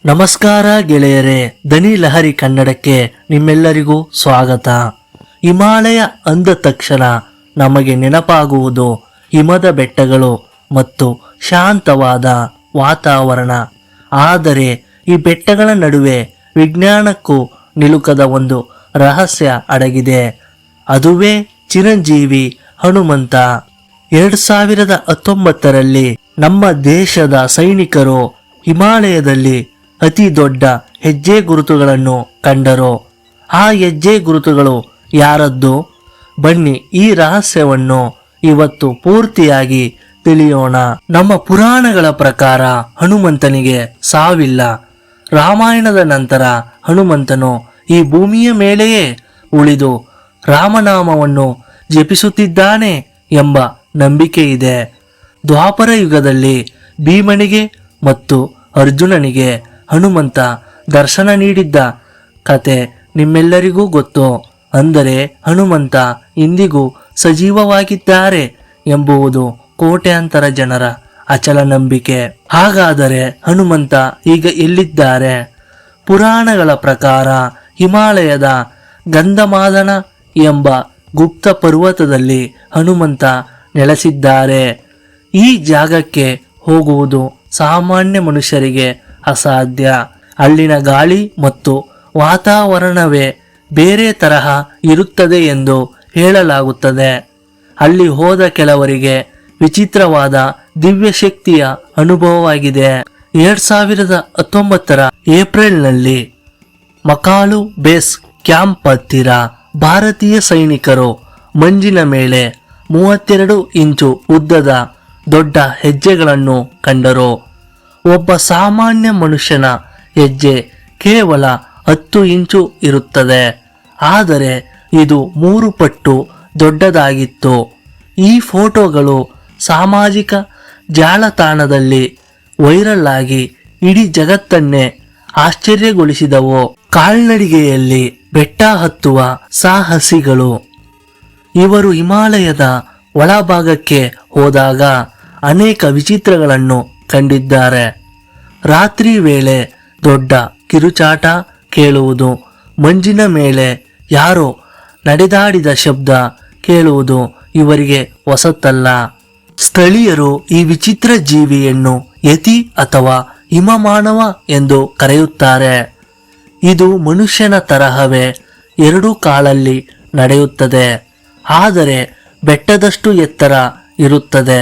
ನಮಸ್ಕಾರ ಗೆಳೆಯರೇ, ದನಿ ಲಹರಿ ಕನ್ನಡಕ್ಕೆ ನಿಮ್ಮೆಲ್ಲರಿಗೂ ಸ್ವಾಗತ. ಹಿಮಾಲಯ ಅಂದ ತಕ್ಷಣ ನಮಗೆ ನೆನಪಾಗುವುದು ಹಿಮದ ಬೆಟ್ಟಗಳು ಮತ್ತು ಶಾಂತವಾದ ವಾತಾವರಣ. ಆದರೆ ಈ ಬೆಟ್ಟಗಳ ನಡುವೆ ವಿಜ್ಞಾನಕ್ಕೂ ನಿಲುಕದ ಒಂದು ರಹಸ್ಯ ಅಡಗಿದೆ. ಅದುವೇ ಚಿರಂಜೀವಿ ಹನುಮಂತ. 2019ರಲ್ಲಿ ನಮ್ಮ ದೇಶದ ಸೈನಿಕರು ಹಿಮಾಲಯದಲ್ಲಿ ಅತಿ ದೊಡ್ಡ ಹೆಜ್ಜೆ ಗುರುತುಗಳನ್ನು ಕಂಡರು. ಆ ಹೆಜ್ಜೆ ಗುರುತುಗಳು ಯಾರದ್ದು? ಬನ್ನಿ ಈ ರಹಸ್ಯವನ್ನು ಇವತ್ತು ಪೂರ್ತಿಯಾಗಿ ತಿಳಿಯೋಣ. ನಮ್ಮ ಪುರಾಣಗಳ ಪ್ರಕಾರ ಹನುಮಂತನಿಗೆ ಸಾವಿಲ್ಲ. ರಾಮಾಯಣದ ನಂತರ ಹನುಮಂತನು ಈ ಭೂಮಿಯ ಮೇಲೆಯೇ ಉಳಿದು ರಾಮನಾಮವನ್ನು ಜಪಿಸುತ್ತಿದ್ದಾನೆ ಎಂಬ ನಂಬಿಕೆ ಇದೆ. ದ್ವಾಪರ ಯುಗದಲ್ಲಿ ಭೀಮನಿಗೆ ಮತ್ತು ಅರ್ಜುನನಿಗೆ ಹನುಮಂತ ದರ್ಶನ ನೀಡಿದ್ದ ಕತೆ ನಿಮ್ಮೆಲ್ಲರಿಗೂ ಗೊತ್ತು. ಅಂದರೆ ಹನುಮಂತ ಇಂದಿಗೂ ಸಜೀವವಾಗಿದ್ದಾರೆ ಎಂಬುದು ಕೋಟ್ಯಾಂತರ ಜನರ ಅಚಲ ನಂಬಿಕೆ. ಹಾಗಾದರೆ ಹನುಮಂತ ಈಗ ಎಲ್ಲಿದ್ದಾರೆ? ಪುರಾಣಗಳ ಪ್ರಕಾರ ಹಿಮಾಲಯದ ಗಂಧಮಾದನ ಎಂಬ ಗುಪ್ತ ಪರ್ವತದಲ್ಲಿ ಹನುಮಂತ ನೆಲೆಸಿದ್ದಾರೆ. ಈ ಜಾಗಕ್ಕೆ ಹೋಗುವುದು ಸಾಮಾನ್ಯ ಮನುಷ್ಯರಿಗೆ ಅಸಾಧ್ಯ. ಅಲ್ಲಿನ ಗಾಳಿ ಮತ್ತು ವಾತಾವರಣವೇ ಬೇರೆ ತರಹ ಇರುತ್ತದೆ ಎಂದು ಹೇಳಲಾಗುತ್ತದೆ. ಅಲ್ಲಿ ಹೋದ ಕೆಲವರಿಗೆ ವಿಚಿತ್ರವಾದ ದಿವ್ಯ ಶಕ್ತಿಯ ಅನುಭವವಾಗಿದೆ. 2019ರ ಏಪ್ರಿಲ್ನಲ್ಲಿ ಮಕಾಲು ಬೇಸ್ ಕ್ಯಾಂಪ್ ಹತ್ತಿರ ಭಾರತೀಯ ಸೈನಿಕರು ಮಂಜಿನ ಮೇಲೆ 32 ಇಂಚು ಉದ್ದದ ದೊಡ್ಡ ಹೆಜ್ಜೆಗಳನ್ನು ಕಂಡರು. ಒಬ್ಬ ಸಾಮಾನ್ಯ ಮನುಷ್ಯನ ಹೆಜ್ಜೆ ಕೇವಲ 10 ಇಂಚು ಇರುತ್ತದೆ. ಆದರೆ ಇದು 3 ಪಟ್ಟು ದೊಡ್ಡದಾಗಿತ್ತು. ಈ ಫೋಟೋಗಳು ಸಾಮಾಜಿಕ ಜಾಲತಾಣದಲ್ಲಿ ವೈರಲ್ ಆಗಿ ಇಡೀ ಜಗತ್ತನ್ನೇ ಆಶ್ಚರ್ಯಗೊಳಿಸಿದವು. ಕಾಲ್ನಡಿಗೆಯಲ್ಲಿ ಬೆಟ್ಟ ಹತ್ತುವ ಸಾಹಸಿಗಳು. ಇವರು ಹಿಮಾಲಯದ ಒಳಭಾಗಕ್ಕೆ ಹೋದಾಗ ಅನೇಕ ವಿಚಿತ್ರಗಳನ್ನು ಕಂಡಿದ್ದಾರೆ. ರಾತ್ರಿ ವೇಳೆ ದೊಡ್ಡ ಕಿರುಚಾಟ ಕೇಳುವುದು, ಮಂಜಿನ ಮೇಲೆ ಯಾರೋ ನಡೆದಾಡಿದ ಶಬ್ದ ಕೇಳುವುದು ಇವರಿಗೆ ಹೊಸತಲ್ಲ. ಸ್ಥಳೀಯರು ಈ ವಿಚಿತ್ರ ಜೀವಿಯನ್ನು ಯತಿ ಅಥವಾ ಹಿಮಮಾನವ ಎಂದು ಕರೆಯುತ್ತಾರೆ. ಇದು ಮನುಷ್ಯನ ತರಹವೇ 2 ಕಾಲಲ್ಲಿ ನಡೆಯುತ್ತದೆ. ಆದರೆ ಬೆಟ್ಟದಷ್ಟು ಎತ್ತರ ಇರುತ್ತದೆ.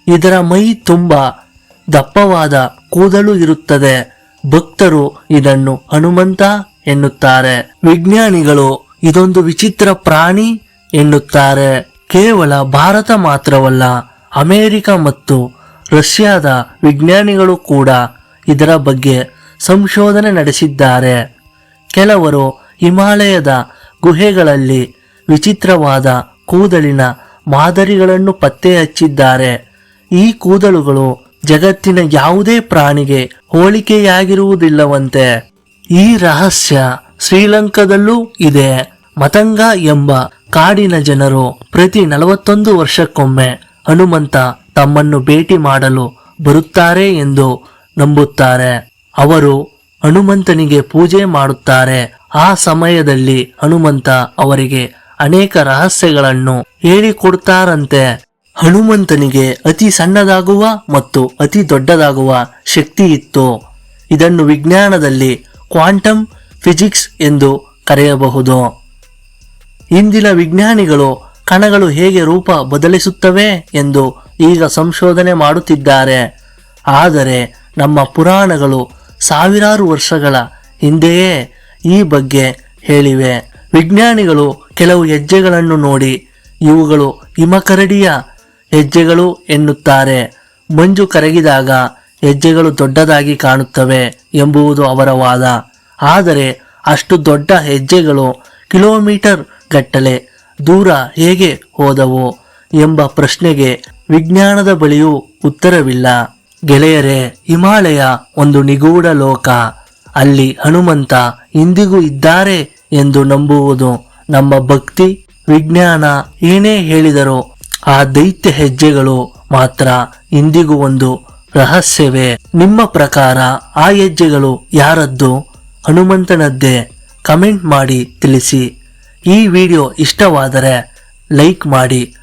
ಇದರ ಮೈ ತುಂಬ ದಪ್ಪವಾದ ಕೂದಲು ಇರುತ್ತದೆ. ಭಕ್ತರು ಇದನ್ನು ಹನುಮಂತ ಎನ್ನುತ್ತಾರೆ. ವಿಜ್ಞಾನಿಗಳು ಇದೊಂದು ವಿಚಿತ್ರ ಪ್ರಾಣಿ ಎನ್ನುತ್ತಾರೆ. ಕೇವಲ ಭಾರತ ಮಾತ್ರವಲ್ಲ, ಅಮೆರಿಕ ಮತ್ತು ರಷ್ಯಾದ ವಿಜ್ಞಾನಿಗಳು ಕೂಡ ಇದರ ಬಗ್ಗೆ ಸಂಶೋಧನೆ ನಡೆಸಿದ್ದಾರೆ. ಕೆಲವರು ಹಿಮಾಲಯದ ಗುಹೆಗಳಲ್ಲಿ ವಿಚಿತ್ರವಾದ ಕೂದಲಿನ ಮಾದರಿಗಳನ್ನು ಪತ್ತೆ ಹಚ್ಚಿದ್ದಾರೆ. ಈ ಕೂದಲುಗಳು ಜಗತ್ತಿನ ಯಾವುದೇ ಪ್ರಾಣಿಗೆ ಹೋಲಿಕೆಯಾಗಿರುವುದಿಲ್ಲವಂತೆ. ಈ ರಹಸ್ಯ ಶ್ರೀಲಂಕಾದಲ್ಲೂ ಇದೆ. ಮತಂಗ ಎಂಬ ಕಾಡಿನ ಜನರು ಪ್ರತಿ 41 ವರ್ಷಕ್ಕೊಮ್ಮೆ ಹನುಮಂತ ತಮ್ಮನ್ನು ಭೇಟಿ ಮಾಡಲು ಬರುತ್ತಾರೆ ಎಂದು ನಂಬುತ್ತಾರೆ. ಅವರು ಹನುಮಂತನಿಗೆ ಪೂಜೆ ಮಾಡುತ್ತಾರೆ. ಆ ಸಮಯದಲ್ಲಿ ಹನುಮಂತ ಅವರಿಗೆ ಅನೇಕ ರಹಸ್ಯಗಳನ್ನು ಹೇಳಿಕೊಡ್ತಾರಂತೆ. ಹನುಮಂತನಿಗೆ ಅತಿ ಸಣ್ಣದಾಗುವ ಮತ್ತು ಅತಿ ದೊಡ್ಡದಾಗುವ ಶಕ್ತಿ ಇತ್ತು. ಇದನ್ನು ವಿಜ್ಞಾನದಲ್ಲಿ ಕ್ವಾಂಟಮ್ ಫಿಸಿಕ್ಸ್ ಎಂದು ಕರೆಯಬಹುದು. ಇಂದಿನ ವಿಜ್ಞಾನಿಗಳು ಕಣಗಳು ಹೇಗೆ ರೂಪ ಬದಲಿಸುತ್ತವೆ ಎಂದು ಈಗ ಸಂಶೋಧನೆ ಮಾಡುತ್ತಿದ್ದಾರೆ. ಆದರೆ ನಮ್ಮ ಪುರಾಣಗಳು ಸಾವಿರಾರು ವರ್ಷಗಳ ಹಿಂದೆಯೇ ಈ ಬಗ್ಗೆ ಹೇಳಿವೆ. ವಿಜ್ಞಾನಿಗಳು ಕೆಲವು ಹೆಜ್ಜೆಗಳನ್ನು ನೋಡಿ ಇವುಗಳು ಹಿಮಕರಡಿಯ ಹೆಜ್ಜೆಗಳು ಎನ್ನುತ್ತಾರೆ. ಮಂಜು ಕರಗಿದಾಗ ಹೆಜ್ಜೆಗಳು ದೊಡ್ಡದಾಗಿ ಕಾಣುತ್ತವೆ ಎಂಬುದು ಅವರ ವಾದ. ಆದರೆ ಅಷ್ಟು ದೊಡ್ಡ ಹೆಜ್ಜೆಗಳು ಕಿಲೋಮೀಟರ್ ಗಟ್ಟಲೆ ದೂರ ಹೇಗೆ ಹೋದವು ಎಂಬ ಪ್ರಶ್ನೆಗೆ ವಿಜ್ಞಾನದ ಬಳಿಯೂ ಉತ್ತರವಿಲ್ಲ. ಗೆಳೆಯರೇ, ಹಿಮಾಲಯ ಒಂದು ನಿಗೂಢ ಲೋಕ. ಅಲ್ಲಿ ಹನುಮಂತ ಇಂದಿಗೂ ಇದ್ದಾರೆ ಎಂದು ನಂಬುವುದು ನಮ್ಮ ಭಕ್ತಿ. ವಿಜ್ಞಾನ ಏನೇ ಹೇಳಿದರೂ ಆ ದೈತ್ಯ ಹೆಜ್ಜೆಗಳು ಮಾತ್ರ ಇಂದಿಗೂ ಒಂದು ರಹಸ್ಯವೇ? ನಿಮ್ಮ ಪ್ರಕಾರ ಆ ಹೆಜ್ಜೆಗಳು ಯಾರದ್ದು? ಹನುಮಂತನದ್ದೇ? ಕಮೆಂಟ್ ಮಾಡಿ ತಿಳಿಸಿ. ಈ ವಿಡಿಯೋ ಇಷ್ಟವಾದರೆ ಲೈಕ್ ಮಾಡಿ